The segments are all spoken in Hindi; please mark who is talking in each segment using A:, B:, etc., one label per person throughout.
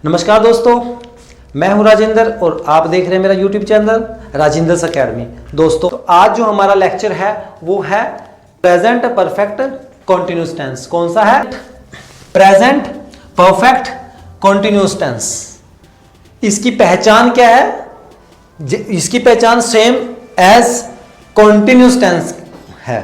A: नमस्कार दोस्तों, मैं हूं राजेंद्र और आप देख रहे हैं मेरा YouTube चैनल राजेंद्र's अकेडमी। दोस्तों तो आज जो हमारा लेक्चर है वो है प्रेजेंट परफेक्ट कॉन्टिन्यूअस टेंस। कौन सा है? Present perfect continuous tense. इसकी पहचान क्या है? इसकी पहचान सेम एज कॉन्टिन्यूअस टेंस है।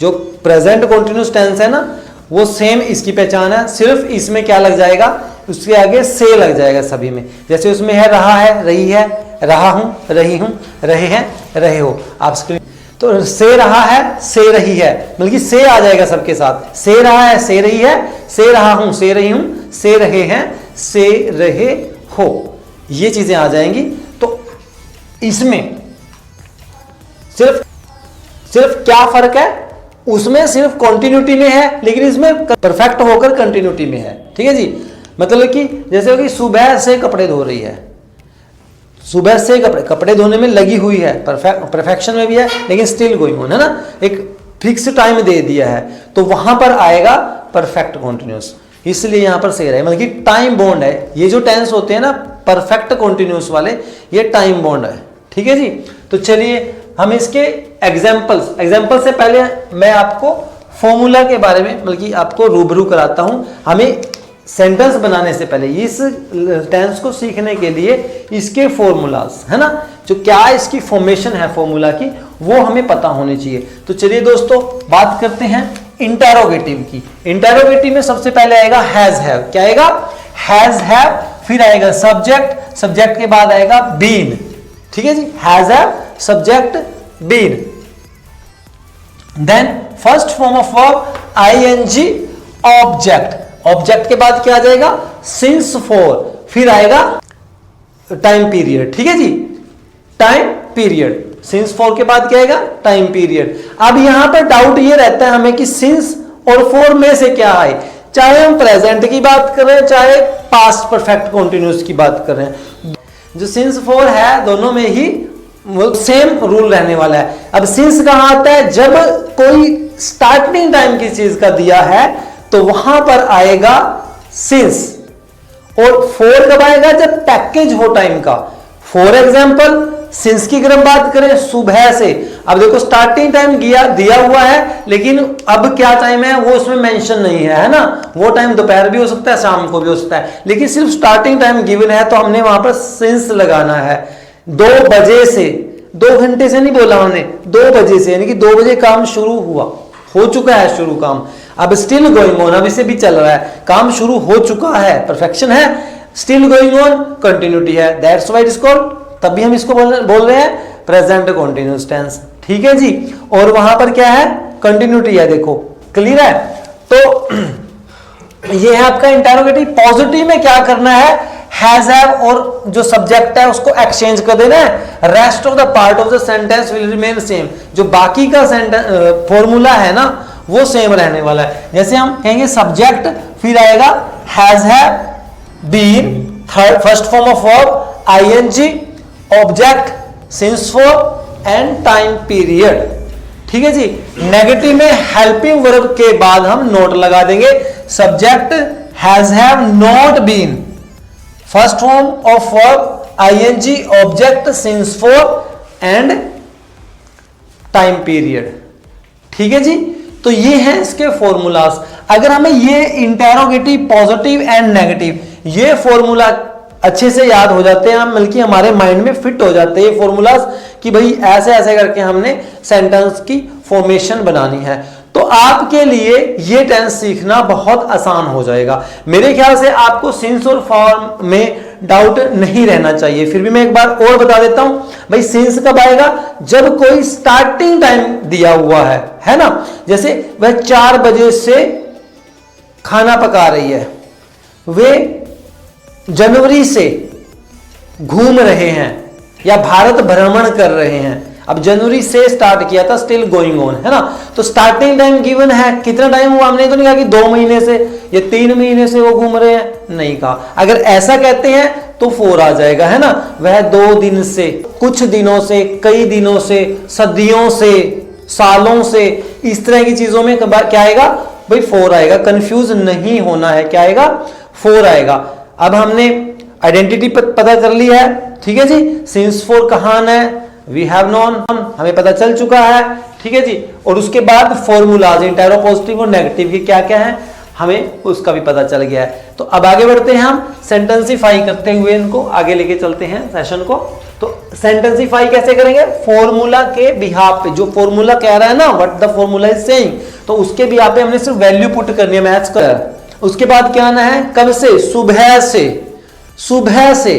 A: जो प्रेजेंट कॉन्टिन्यूअस टेंस है ना, वो सेम इसकी पहचान है। सिर्फ इसमें क्या लग जाएगा, उसके आगे से लग जाएगा सभी में। जैसे उसमें है रहा है, रही है, रहा हूं, रही हूं, रहे हैं, रहे हो। आप स्क्रीन तो से रहा है, से रही है, बल्कि से आ जाएगा सबके साथ। से रहा है, से रही है, से रहा हूं, से रही हूं, से रहे हैं, से रहे हो, ये चीजें आ जाएंगी। तो इसमें सिर्फ क्या फर्क है? उसमें सिर्फ कॉन्टिन्यूटी में है, लेकिन इसमें परफेक्ट होकर कंटिन्यूटी में है। ठीक है जी। मतलब कि जैसे कि सुबह से कपड़े धो रही है, सुबह से कपड़े धोने में लगी हुई है, परफेक्शन में भी है, लेकिन स्टिल गोइंग ऑन है ना। एक फिक्स टाइम दे दिया है तो वहां पर आएगा परफेक्ट कॉन्टिन्यूअस, इसलिए यहां पर से रहा है। मतलब कि टाइम बॉन्ड है। ये जो टेंस होते हैं ना परफेक्ट कॉन्टिन्यूअस वाले, ये टाइम बॉन्ड है। ठीक है जी। तो चलिए हम इसके एग्जाम्पल से पहले मैं आपको फॉर्मूला के बारे में मतलब कि आपको रूबरू कराता हूं। हमें सेंटेंस बनाने से पहले इस टेंस को सीखने के लिए इसके फॉर्मूलाज है ना, जो क्या इसकी फॉर्मेशन है फॉर्मूला की, वो हमें पता होनी चाहिए। तो चलिए दोस्तों बात करते हैं इंटेरोगेटिव की। इंटेरोगेटिव में सबसे पहले आएगा हैज हैव। क्या आएगा? Has have. फिर आएगा सब्जेक्ट, सब्जेक्ट के बाद आएगा बीन। ठीक है जी। Has have, subject, been. Then first form of verb ING, object. Object के बाद क्या आ जाएगा? Since for. फिर आएगा टाइम पीरियड। ठीक है जी। Time period. सिंस फॉर के बाद क्या आएगा? Time period. अब यहां पर डाउट ये रहता है हमें कि सिंस और फॉर में से क्या आए, चाहे हम प्रेजेंट की बात कर रहे हैं, चाहे पास्ट परफेक्ट कॉन्टिन्यूअस की बात कर रहे हैं। जो सिंस फॉर है दोनों में ही सेम रूल रहने वाला है। अब सिंस कहां आता है? जब कोई स्टार्टिंग टाइम की चीज का दिया है तो वहां पर आएगा सिंस। और फॉर कब आएगा? जब पैकेज हो टाइम का। फॉर एग्जाम्पल सिंस की अगर हम बात करें सुबह से, अब देखो स्टार्टिंग टाइम दिया हुआ है, लेकिन अब क्या टाइम है वो उसमें मेंशन नहीं है ना। वो टाइम दोपहर भी हो सकता है, शाम को भी हो सकता है, लेकिन सिर्फ स्टार्टिंग टाइम गिवन है तो हमने वहां पर सिंस लगाना है। 2 बजे से, 2 घंटे से नहीं बोला हमने, 2 बजे से, यानी कि 2 बजे काम शुरू हुआ, हो चुका है शुरू काम। अब स्टिल गोइंग ऑन, अब इसे भी चल रहा है, काम शुरू हो चुका है, परफेक्शन है। स्टिल गोइंग ऑन, कंटिन्यूटी है, that's why it is called, तभी हम इसको बोल रहे हैं प्रेजेंट कॉन्टिन्यूअस टेंस। ठीक है जी। और वहां पर क्या है? कंटिन्यूटी है। देखो क्लियर है। तो ये है आपका इंटेरोगेटिव। पॉजिटिव में क्या करना है? हैज हैव और जो सब्जेक्ट है उसको एक्सचेंज कर देना है। Rest of the part of the sentence will remain same. जो बाकी का फॉर्मूला है ना वो सेम रहने वाला है। जैसे हम कहेंगे सब्जेक्ट, फिर आएगा has have, been, third first form of verb ING, object, since for and time period. ठीक है जी। नेगेटिव में हेल्पिंग वर्ब के बाद हम नोट लगा देंगे। Subject has have not been, first form of verb ING, object, since for and time period. ठीक है जी। तो ये हैं इसके फॉर्मूलाज। अगर हमें ये इंटेरोगेटिव, पॉजिटिव एंड नेगेटिव, ये फॉर्मूला अच्छे से याद हो जाते हैं, बल्कि हमारे माइंड में फिट हो जाते हैं ये फॉर्मूलाज कि भाई ऐसे ऐसे करके हमने सेंटेंस की फॉर्मेशन बनानी है, तो आपके लिए ये टेंस सीखना बहुत आसान हो जाएगा। मेरे ख्याल से आपको सिंस और फॉर में डाउट नहीं रहना चाहिए। फिर भी मैं एक बार और बता देता हूं भाई, सिंस कब आएगा? जब कोई स्टार्टिंग टाइम दिया हुआ है ना। जैसे वह 4 बजे से खाना पका रही है, वे जनवरी से घूम रहे हैं या भारत भ्रमण कर रहे हैं। अब जनवरी से स्टार्ट किया था, स्टिल गोइंग ऑन है ना। तो स्टार्टिंग टाइम गिवन है, कितना टाइम हुआ हमने तो नहीं कहा कि 2 महीने से या 3 महीने से वो घूम रहे हैं, नहीं कहा। अगर ऐसा कहते हैं तो 4 आ जाएगा है ना। वह 2 दिन से, कुछ दिनों से, कई दिनों से, सदियों से, सालों से, इस तरह की चीजों में क्या आएगा भाई? 4 आएगा। कंफ्यूज नहीं होना है, क्या आएगा? 4 आएगा। अब हमने आइडेंटिटी पता कर ली है, ठीक है जी। सिंस फॉर कहां है, वी हैव नोन, हमें पता चल चुका है, ठीक है जी। और उसके बाद फॉर्मूलाज इंटेरो-पॉजिटिव और नेगेटिव के क्या क्या है हमें उसका भी पता चल गया है। तो अब आगे बढ़ते हैं, हम सेंटेंसिफाई करते हुए इनको आगे लेके चलते हैं सेशन को। तो सेंटेंसिफाई कैसे करेंगे, फॉर्मूला के बिहाफ पे, जो फॉर्मूला कह रहा है ना what the formula is saying, तो उसके बिहाफ पे हमने सिर्फ वैल्यू पुट करनी है, मैच कर। उसके बाद क्या आना है, कब से, सुबह से, सुबह से,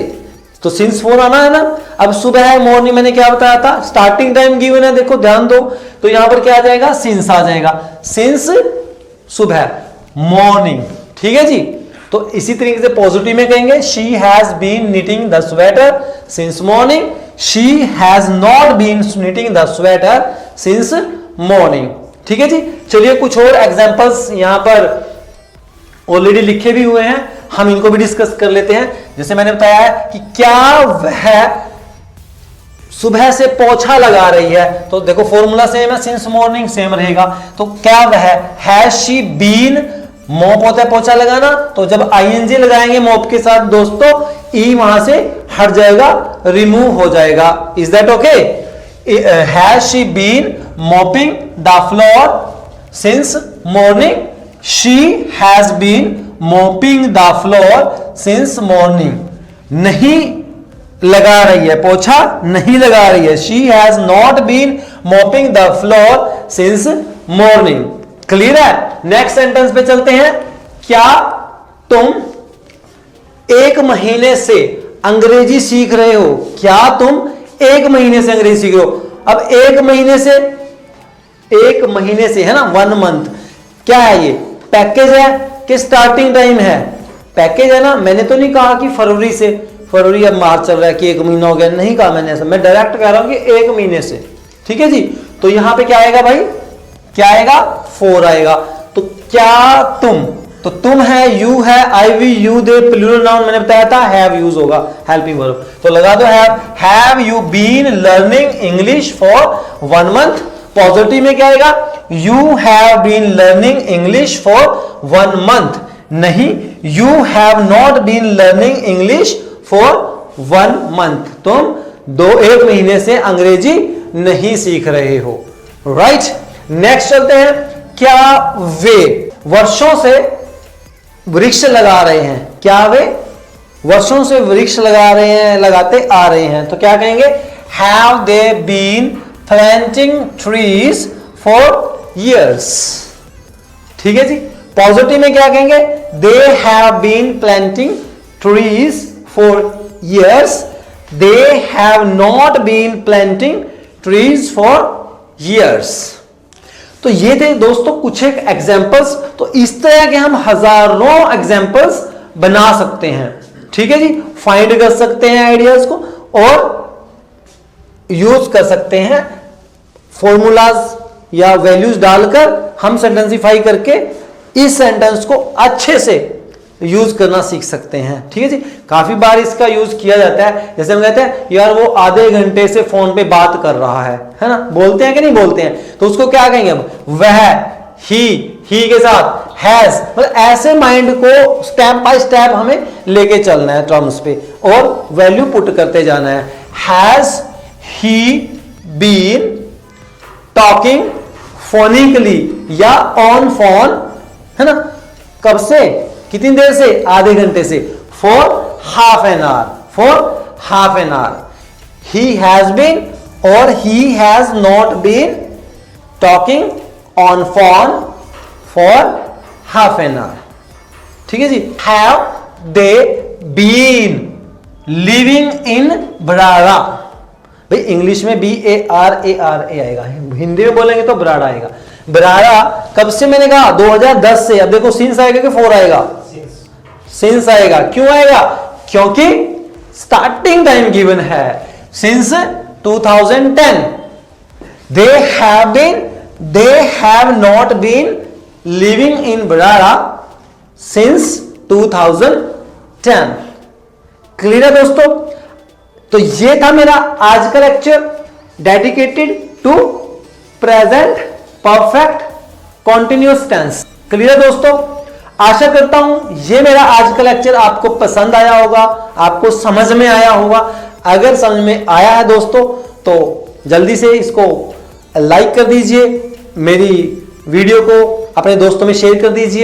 A: तो सिंस फॉर आना है ना। अब सुबह है, मॉर्निंग मैंने क्या बताया था, स्टार्टिंग टाइम गिवन है, देखो ध्यान दो, तो यहां पर क्या आ जाएगा, सिंस आ जाएगा, सिंस सुबह, मॉर्निंग, ठीक है जी। तो इसी तरीके से पॉजिटिव में कहेंगे, she has been knitting the sweater since morning, she has not been knitting the sweater since morning, ठीक है जी। चलिए कुछ और एग्जांपल्स यहां पर ऑलरेडी लिखे भी हुए हैं, हम इनको भी डिस्कस कर लेते हैं। जैसे मैंने बताया है कि क्या वह सुबह से पोछा लगा रही है, तो देखो फॉर्मूला सेम है, सिंस मॉर्निंग सेम रहेगा। तो क्या वह, हैज शी बीन, मॉप होता है पोछा लगाना, तो जब आईएनजी लगाएंगे मॉप के साथ दोस्तों, ई वहां से हट जाएगा, रिमूव हो जाएगा। Is that okay? Has she been mopping the floor since morning, she has been mopping the floor since morning. नहीं लगा रही है पोछा, नहीं लगा रही है, she has not been mopping the floor since morning. Clear है? नेक्स्ट सेंटेंस पे चलते हैं। क्या तुम एक महीने से अंग्रेजी सीख रहे हो? क्या तुम एक महीने से अंग्रेजी सीख रहे हो? अब एक महीने से, एक महीने से है ना, 1 मंथ, क्या है ये, पैकेज है कि स्टार्टिंग टाइम है? पैकेज है ना। मैंने तो नहीं कहा कि फरवरी से, फरवरी अब मार्च चल रहा है कि 1 महीना हो गया, नहीं कहा मैंने ऐसा, मैं डायरेक्ट कह रहा हूं कि 1 महीने से, ठीक है जी। तो यहां पे क्या आएगा भाई, क्या आएगा, 4 आएगा। तो क्या तुम, तो तुम है, यू है, I we you they, plural noun मैंने बताया था, हैव यूज होगा, हेल्पिंग वर्ब, तो लगा दो have you been learning English for 1 month. Positive में क्या आएगा, you have been learning English for 1 month, नहीं you have not been learning English for 1 month, तुम 1 महीने से अंग्रेजी नहीं सीख रहे हो, राइट। नेक्स्ट चलते हैं। क्या वे वर्षों से वृक्ष लगा रहे हैं? क्या वे वर्षों से वृक्ष लगा रहे हैं, लगाते आ रहे हैं, तो क्या कहेंगे, have they been planting trees for years, ठीक है जी। पॉजिटिव में क्या कहेंगे, they have been planting trees for years, they have not been planting trees for years. तो ये थे दोस्तों कुछ एक एग्जांपल्स। तो इस तरह के हम हजारों एग्जांपल्स बना सकते हैं, ठीक है जी। फाइंड कर सकते हैं आइडियाज को और यूज कर सकते हैं, फॉर्मूलाज या वैल्यूज डालकर हम सेंटेंसिफाई करके इस सेंटेंस को अच्छे से यूज करना सीख सकते हैं, ठीक है जी। काफी बार इसका यूज किया जाता है, जैसे हम कहते हैं यार वो आधे घंटे से फोन पे बात कर रहा है ना, बोलते हैं कि नहीं बोलते हैं, तो उसको क्या कहेंगे अब, वह, ही के साथ हैज, मतलब ऐसे माइंड को स्टेप बाय स्टेप हमें लेके चलना है टर्म्स पे और वैल्यू पुट करते जाना है। हैज ही बीन टॉकिंग फोनिकली या ऑन फोन, है ना, कब से, कितनी देर से, आधे घंटे से, for half an hour, for half an hour. He has been और he has not been talking on phone for half an hour, ठीक है जी। Have they been living in Barara, भाई इंग्लिश में BARARA आएगा, हिंदी में बोलेंगे तो बराड़ा आएगा। बराड़ा कब से मैंने कहा, 2010 से। अब देखो सिंस आएगा कि 4 आएगा, सिंस आएगा। क्यों आएगा, क्योंकि स्टार्टिंग टाइम गिवन है, since 2010। They have not been living in Barara since 2010। Clear है दोस्तों? तो ये था मेरा आज का lecture dedicated to present perfect continuous tense. Clear है दोस्तों? आशा करता हूं ये मेरा आज का लेक्चर आपको पसंद आया होगा, आपको समझ में आया होगा। अगर समझ में आया है दोस्तों तो जल्दी से इसको लाइक कर दीजिए, मेरी वीडियो को अपने दोस्तों में शेयर कर दीजिए।